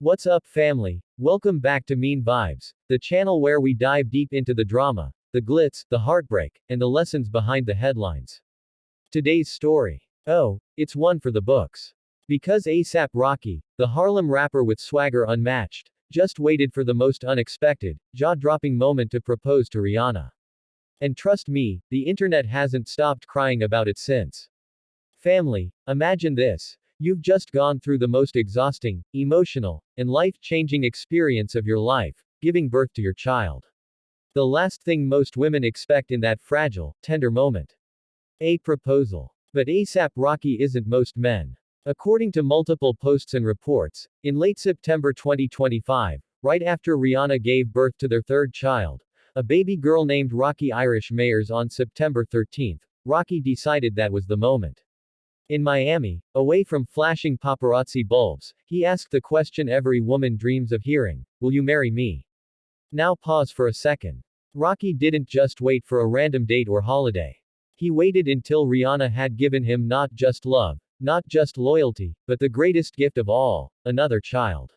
What's up, family? Welcome back to Mean Vibes, the channel where we dive deep into the drama, the glitz, the heartbreak, and the lessons behind the headlines. Today's story. Oh, it's one for the books. Because ASAP Rocky, the Harlem rapper with swagger unmatched, just waited for the most unexpected, jaw-dropping moment to propose to Rihanna. And trust me, the internet hasn't stopped crying about it since. Family, imagine this. You've just gone through the most exhausting, emotional, and life-changing experience of your life, giving birth to your child. The last thing most women expect in that fragile, tender moment. A proposal. But ASAP Rocky isn't most men. According to multiple posts and reports, in late September 2025, right after Rihanna gave birth to their third child, a baby girl named Rocki Irish Mayers on September 13, Rocky decided that was the moment. In Miami, away from flashing paparazzi bulbs, he asked the question every woman dreams of hearing: will you marry me? Now pause for a second. Rocky didn't just wait for a random date or holiday. He waited until Rihanna had given him not just love, not just loyalty, but the greatest gift of all, another child.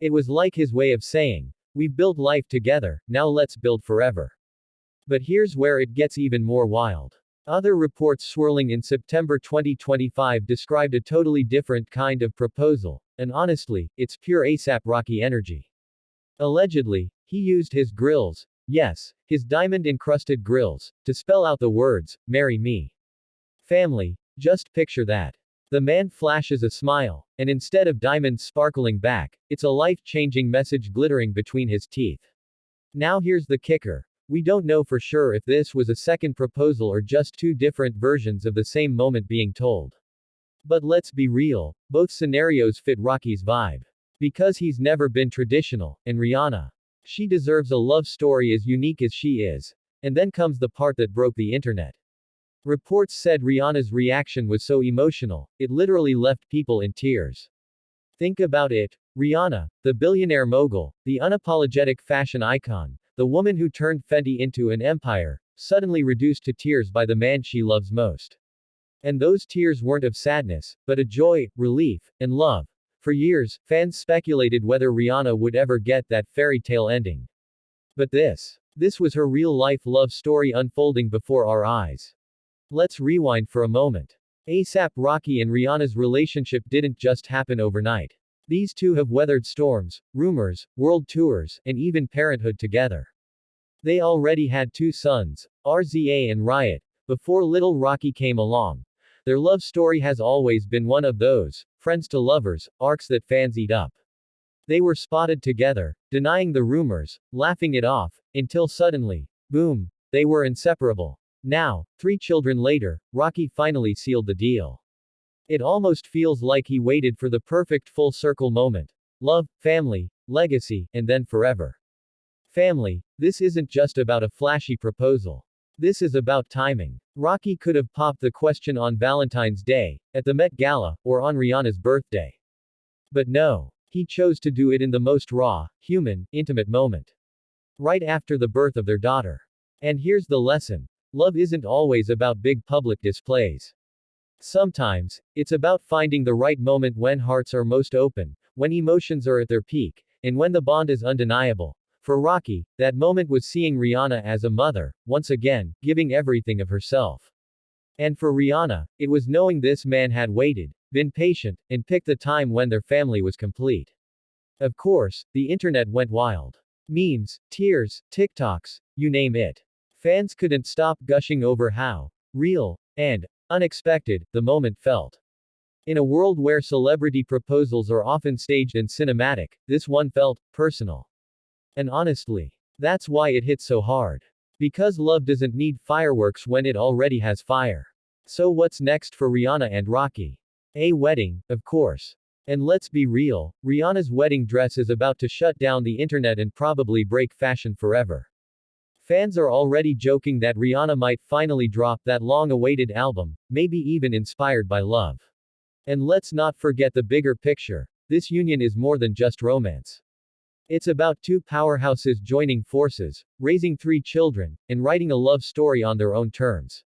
It was like his way of saying, we've built life together, now let's build forever. But here's where it gets even more wild. Other reports swirling in September 2025 described a totally different kind of proposal, and honestly, it's pure ASAP Rocky energy. Allegedly, he used his grills, yes, his diamond-encrusted grills, to spell out the words, marry me. Family, just picture that. The man flashes a smile, and instead of diamonds sparkling back, it's a life-changing message glittering between his teeth. Now here's the kicker. We don't know for sure if this was a second proposal or just two different versions of the same moment being told. But let's be real, both scenarios fit Rocky's vibe. Because he's never been traditional, and Rihanna. She deserves a love story as unique as she is. And then comes the part that broke the internet. Reports said Rihanna's reaction was so emotional, it literally left people in tears. Think about it. Rihanna, the billionaire mogul, the unapologetic fashion icon, the woman who turned Fenty into an empire, suddenly reduced to tears by the man she loves most. And those tears weren't of sadness, but of joy, relief, and love. For years, fans speculated whether Rihanna would ever get that fairy tale ending. But this was her real-life love story unfolding before our eyes. Let's rewind for a moment. ASAP Rocky and Rihanna's relationship didn't just happen overnight. These two have weathered storms, rumors, world tours, and even parenthood together. They already had two sons, RZA and Riot, before little Rocky came along. Their love story has always been one of those, friends to lovers, arcs that fans eat up. They were spotted together, denying the rumors, laughing it off, until suddenly, boom, they were inseparable. Now, 3 children later, Rocky finally sealed the deal. It almost feels like he waited for the perfect full circle moment. Love, family, legacy, and then forever. Family, this isn't just about a flashy proposal. This is about timing. Rocky could have popped the question on Valentine's Day, at the Met Gala, or on Rihanna's birthday. But no. He chose to do it in the most raw, human, intimate moment. Right after the birth of their daughter. And here's the lesson. Love isn't always about big public displays. Sometimes, it's about finding the right moment when hearts are most open, when emotions are at their peak, and when the bond is undeniable. For Rocky, that moment was seeing Rihanna as a mother, once again, giving everything of herself. And for Rihanna, it was knowing this man had waited, been patient, and picked the time when their family was complete. Of course, the internet went wild. Memes, tears, TikToks, you name it. Fans couldn't stop gushing over how real and unexpected the moment felt. In a world where celebrity proposals are often staged and cinematic, this one felt personal. And honestly, that's why it hit so hard. Because love doesn't need fireworks when it already has fire. So what's next for Rihanna and Rocky? A wedding, of course. And let's be real, Rihanna's wedding dress is about to shut down the internet and probably break fashion forever. Fans are already joking that Rihanna might finally drop that long-awaited album, maybe even inspired by love. And let's not forget the bigger picture. This union is more than just romance. It's about two powerhouses joining forces, raising 3 children, and writing a love story on their own terms.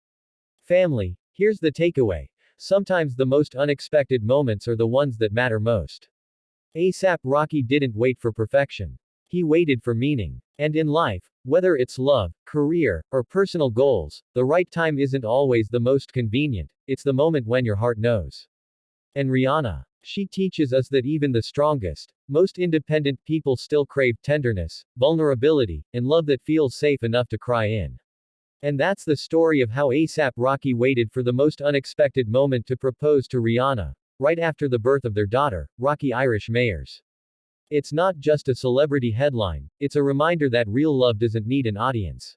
Family, here's the takeaway. Sometimes the most unexpected moments are the ones that matter most. ASAP Rocky didn't wait for perfection. He waited for meaning. And in life, whether it's love, career, or personal goals, the right time isn't always the most convenient, it's the moment when your heart knows. And Rihanna. She teaches us that even the strongest, most independent people still crave tenderness, vulnerability, and love that feels safe enough to cry in. And that's the story of how ASAP Rocky waited for the most unexpected moment to propose to Rihanna, right after the birth of their daughter, Rocki Irish Mayers. It's not just a celebrity headline, it's a reminder that real love doesn't need an audience.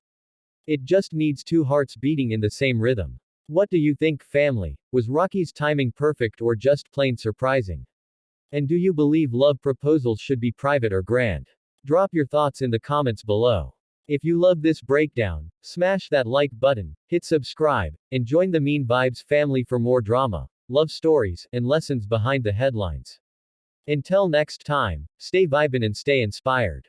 It just needs two hearts beating in the same rhythm. What do you think, family? Was Rocky's timing perfect or just plain surprising? And do you believe love proposals should be private or grand? Drop your thoughts in the comments below. If you love this breakdown, smash that like button, hit subscribe, and join the Mean Vibes family for more drama, love stories, and lessons behind the headlines. Until next time, stay vibin' and stay inspired.